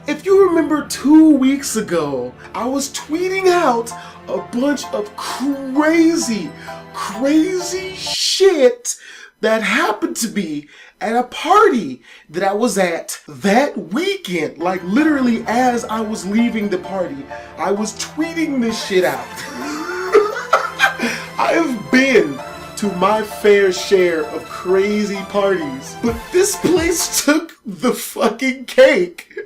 If you remember 2 weeks ago, I was tweeting out a bunch of crazy shit that happened to me at a party that I was at that weekend. Like literally as I was leaving the party, I was tweeting this shit out. I have been to my fair share of crazy parties, but this place took the fucking cake.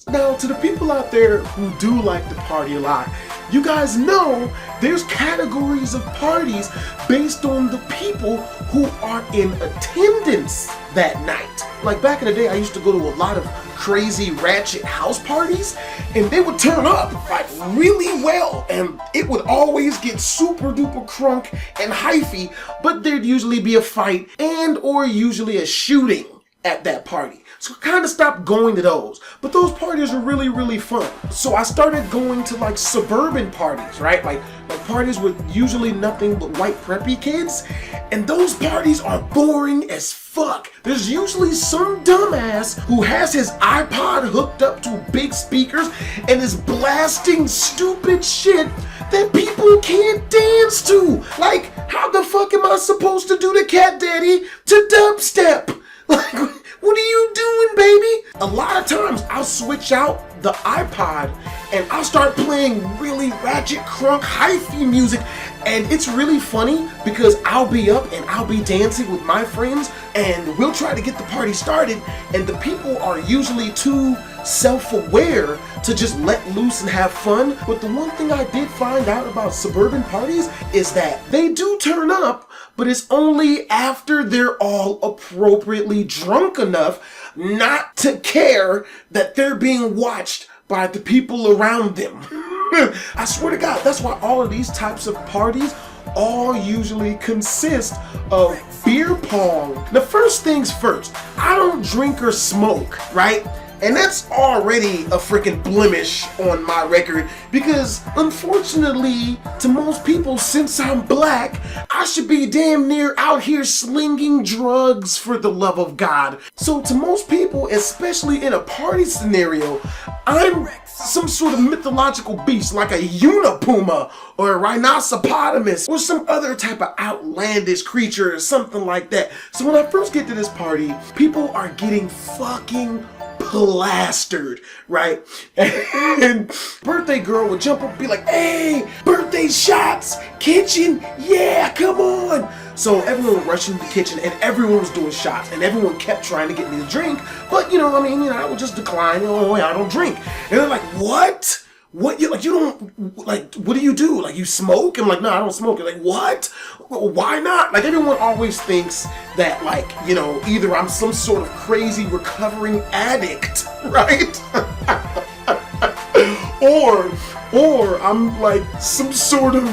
Now, to the people out there who do like to party a lot, you guys know there's categories of parties based on the people who are in attendance that night. Like back in the day, I used to go to a lot of crazy ratchet house parties, and they would turn up like really well, and it would always get super duper crunk and hyphy, but there'd usually be a fight and or usually a shooting at that party. So I kind of stopped going to those. But those parties are really fun. So I started going to like suburban parties, right? Like parties with usually nothing but white preppy kids. And those parties are boring as fuck. There's usually some dumbass who has his iPod hooked up to big speakers and is blasting stupid shit that people can't dance to. Like, how the fuck am I supposed to do the Cat Daddy to dubstep? Like, what are you doing, baby? A lot of times I'll switch out the iPod and I'll start playing really ratchet, crunk, hyphy music. And it's really funny because I'll be up and I'll be dancing with my friends and we'll try to get the party started, and the people are usually too self-aware to just let loose and have fun. But the one thing I did find out about suburban parties is that they do turn up, but it's only after they're all appropriately drunk enough not to care that they're being watched by the people around them. I swear to God, that's why all of these types of parties all usually consist of beer pong. Now, first things first, I don't drink or smoke, right? And that's already a freaking blemish on my record because unfortunately to most people, since I'm black, I should be damn near out here slinging drugs for the love of God. So to most people, especially in a party scenario, I'm some sort of mythological beast like a unipuma or a rhinoceropotamus or some other type of outlandish creature or something like that. So when I first get to this party, people are getting fucking plastered, right? And birthday girl would jump up and be like, hey, birthday shots, kitchen, yeah, come on. So everyone would rush into the kitchen and everyone was doing shots and everyone kept trying to get me to drink. But I would just decline, I don't drink. And they're like, what? What, you don't, like, what do you do? Like, you smoke? I'm like, no, I don't smoke. You're like, what? Why not? Like, everyone always thinks that, like, either I'm some sort of crazy recovering addict, right? or I'm like some sort of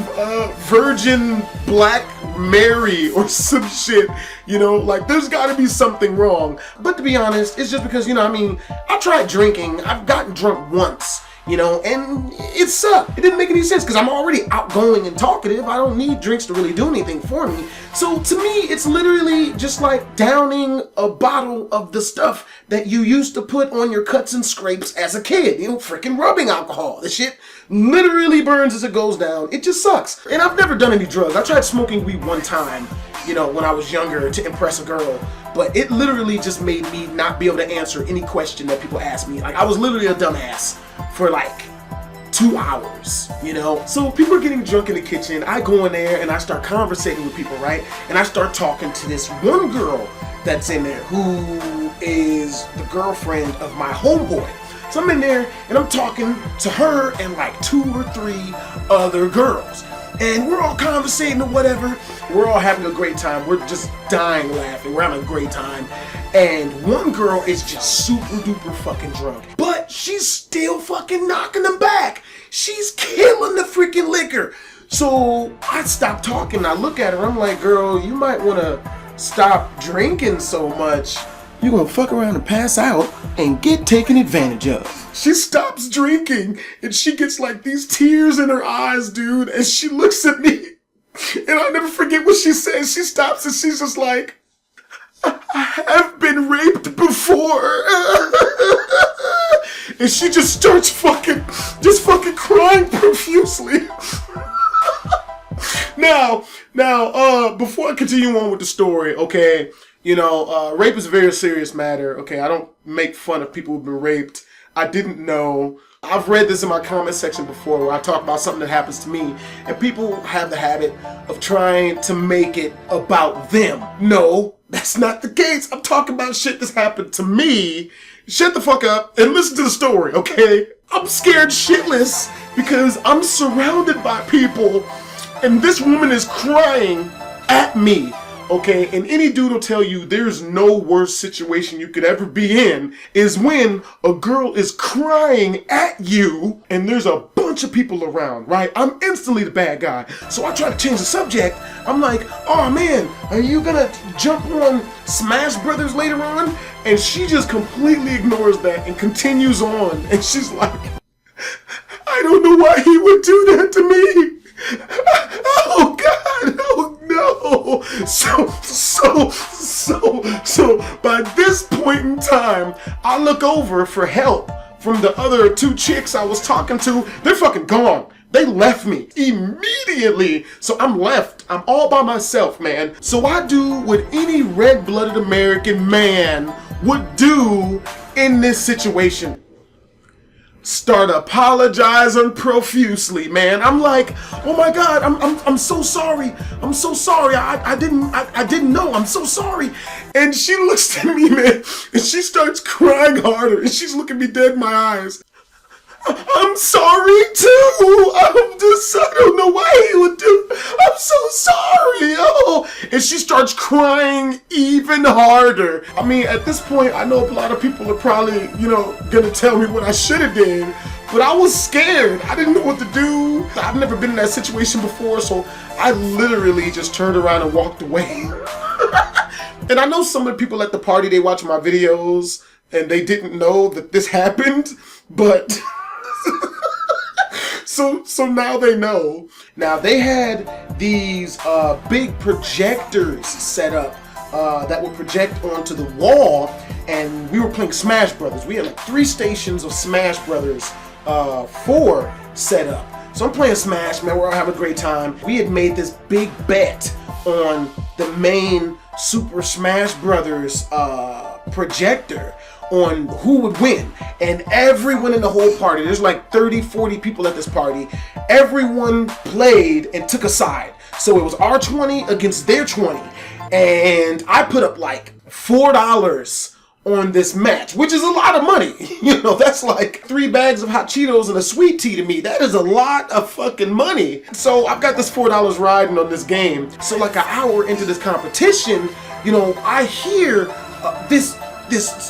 virgin Black Mary or some shit, like there's gotta be something wrong. But to be honest, it's just because, I tried drinking. I've gotten drunk once. And it sucked. It didn't make any sense because I'm already outgoing and talkative. I don't need drinks to really do anything for me. So to me, it's literally just like downing a bottle of the stuff that you used to put on your cuts and scrapes as a kid. Freaking rubbing alcohol. The shit literally burns as it goes down. It just sucks. And I've never done any drugs. I tried smoking weed one time, when I was younger to impress a girl. But it literally just made me not be able to answer any question that people asked me. Like, I was literally a dumbass for like 2 hours, So people are getting drunk in the kitchen. I go in there and I start conversating with people, right? And I start talking to this one girl that's in there who is the girlfriend of my homeboy. So I'm in there and I'm talking to her and like 2 or 3 other girls. And we're all conversating or whatever. We're all having a great time. We're just dying laughing. We're having a great time. And one girl is just super duper fucking drunk. But she's still fucking knocking them back. She's killing the freaking liquor. So I stop talking. I look at her. I'm like, girl, you might want to stop drinking so much. You're going to fuck around and pass out and get taken advantage of. She stops drinking and she gets like these tears in her eyes, dude. And she looks at me and I'll never forget what she says. She stops and she's just like, I have been raped before. and she just starts fucking crying profusely. Now, before I continue on with the story, okay, rape is a very serious matter, okay? I don't make fun of people who've been raped. I didn't know. I've read this in my comment section before where I talk about something that happens to me, and people have the habit of trying to make it about them. No, that's not the case. I'm talking about shit that's happened to me. Shut the fuck up and listen to the story, okay? I'm scared shitless because I'm surrounded by people and this woman is crying at me, okay? And any dude will tell you there's no worse situation you could ever be in is when a girl is crying at you and there's a bunch of people around, right? I'm instantly the bad guy. So I try to change the subject. I'm like, oh man, are you gonna jump on Smash Brothers later on? And she just completely ignores that and continues on. And she's like, I don't know why he would do that to me. Oh God, oh no. So by this point in time, I look over for help from the other two chicks I was talking to. They're fucking gone. They left me immediately. So I'm left. I'm all by myself, man. So I do what any red-blooded American man would do in this situation. Start apologizing profusely, man. I'm like, oh my God, I'm so sorry. I'm so sorry. I didn't know. I'm so sorry. And she looks at me, man, and she starts crying harder, and she's looking me dead in my eyes. I'm sorry too. I don't know why he would do. I'm so sorry. Oh, and she starts crying even harder. I mean, at this point, I know a lot of people are probably, gonna tell me what I should have did, but I was scared. I didn't know what to do. I've never been in that situation before, so I literally just turned around and walked away. And I know some of the people at the party, they watch my videos and they didn't know that this happened, but So now they know. Now they had these big projectors set up that would project onto the wall, and we were playing Smash Brothers. We had like 3 stations of Smash Brothers 4 set up. So I'm playing Smash, man, we're all having a great time. We had made this big bet on the main Super Smash Brothers projector on who would win, and everyone in the whole party, there's like 30-40 people at this party, everyone played and took a side. So it was our 20 against their 20, and I put up like $4 on this match, which is a lot of money. That's like 3 bags of hot Cheetos and a sweet tea to me. That is a lot of fucking money. So I've got this $4 riding on this game. So like an hour into this competition, I hear this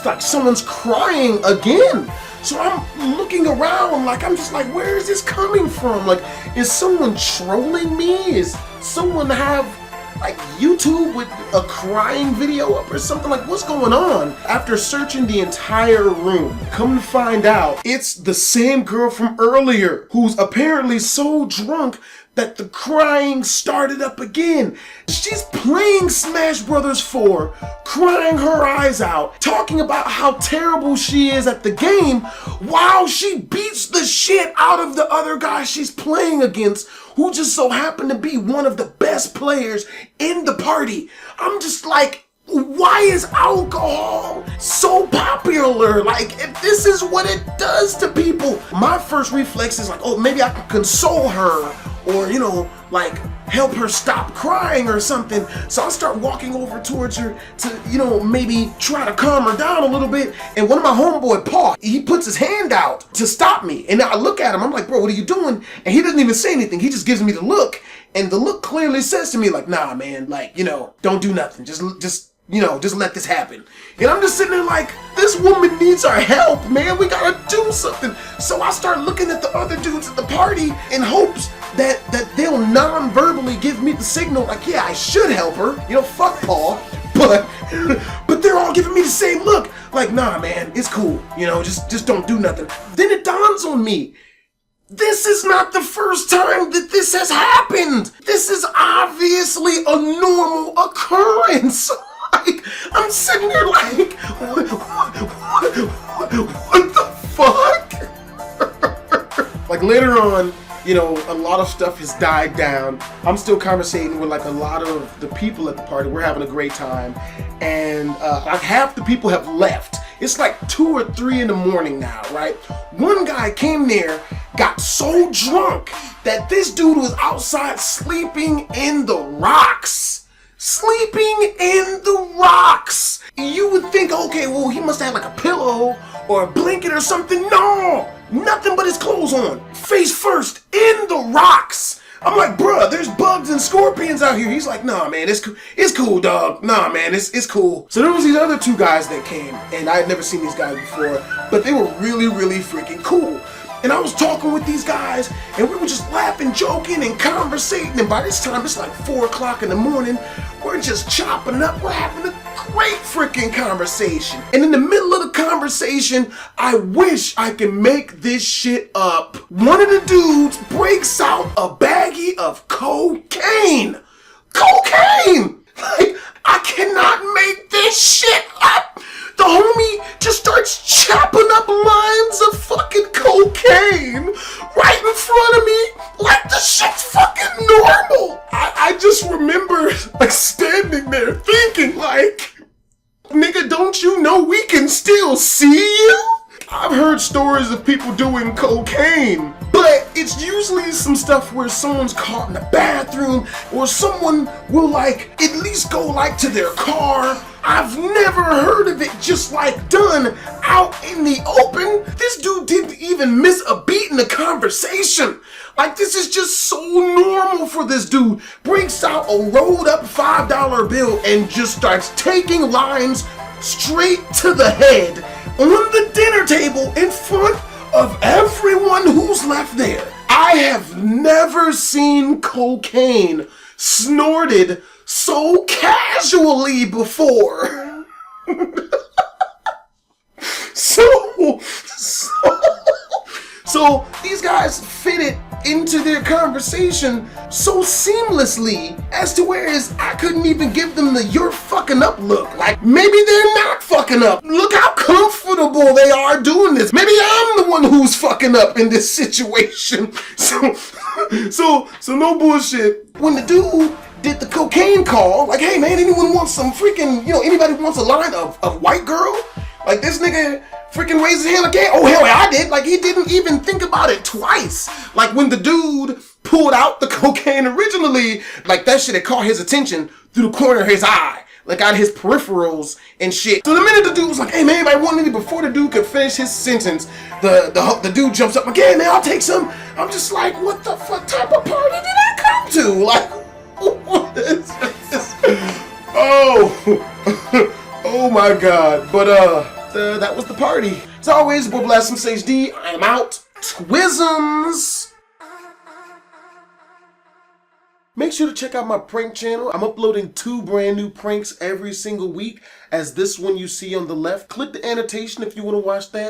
like someone's crying again. So I'm looking around, like I'm just like, where is this coming from? Like, is someone trolling me? Is someone have like YouTube with a crying video up or something? Like, what's going on? After searching the entire room, come to find out it's the same girl from earlier who's apparently so drunk that the crying started up again. She's playing Smash Brothers 4, crying her eyes out, talking about how terrible she is at the game while she beats the shit out of the other guy she's playing against, who just so happened to be one of the best players in the party. I'm just like, why is alcohol so popular? Like, if this is what it does to people. My first reflex is like, oh, maybe I can console her, or, like help her stop crying or something. So I start walking over towards her to, maybe try to calm her down a little bit. And one of my homeboy, Paul, he puts his hand out to stop me. And I look at him, I'm like, bro, what are you doing? And he doesn't even say anything. He just gives me the look. And the look clearly says to me, like, nah, man, like, don't do nothing. Just let this happen. And I'm just sitting there like, this woman needs our help, man. We gotta do something. So I start looking at the other dudes at the party in hopes that they'll non-verbally give me the signal, like, yeah, I should help her. Fuck Paul. But they're all giving me the same look. Like, nah, man, it's cool. Just don't do nothing. Then it dawns on me, this is not the first time that this has happened. This is obviously a normal occurrence. Like, I'm sitting there like, what the fuck? Like later on, you know, a lot of stuff has died down. I'm still conversating with like a lot of the people at the party. We're having a great time. And like half the people have left. It's like 2 or 3 in the morning now, right? One guy came there, got so drunk that this dude was outside sleeping in the rocks. Sleeping in the rocks. You would think, okay, well, he must have like a pillow or a blanket or something. No, nothing but his clothes on. Face first in the rocks. I'm like, bruh, there's bugs and scorpions out here. He's like, nah, man, it's cool, dog. Nah, man, it's cool. So there was these other 2 guys that came, and I had never seen these guys before, but they were really, really freaking cool. And I was talking with these guys, and we were just laughing, joking, and conversating. And by this time, it's like 4 o'clock in the morning. We're just chopping it up. We're having a great freaking conversation. And in the middle of the conversation, I wish I could make this shit up. One of the dudes breaks out a baggie of cocaine. Cocaine! Like, I cannot make this shit up. The homie just starts chopping up lines of fucking cocaine right in front of me like the shit's fucking normal. I just remember like standing there thinking like, nigga, don't you know we can still see you? I've heard stories of people doing cocaine, but it's usually some stuff where someone's caught in the bathroom or someone will like at least go like to their car. I've never heard of it just like done out in the open. This dude didn't even miss a beat in the conversation. Like this is just so normal for this dude. Breaks out a rolled up $5 bill and just starts taking lines straight to the head on the dinner table in front of everyone who's left there. I have never seen cocaine snorted so casually before. So these guys fit it into their conversation so seamlessly as to whereas I couldn't even give them the "you're fucking up" look. Like maybe they're not fucking up. Look how comfortable they are doing this. Maybe I'm the one who's fucking up in this situation. So no bullshit. When the dude did the cocaine call, like, hey man, anyone wants some freaking, you know, anybody wants a line of white girl? Like this nigga freaking raised his hand like, hey, oh hell yeah, I did. Like he didn't even think about it twice. Like when the dude pulled out the cocaine originally, like that shit had caught his attention through the corner of his eye, like out of his peripherals and shit. So the minute the dude was like, hey man, anybody want any? Before the dude could finish his sentence, the dude jumps up like, hey man, I'll take some. I'm just like, what the fuck type of party did I come to? Like, what is this? Oh my god. But that was the party. As always, boy BlastphamousHD, I am out. Twisms. Make sure to check out my prank channel. I'm uploading 2 brand new pranks every single week, as this one you see on the left. Click the annotation if you want to watch that.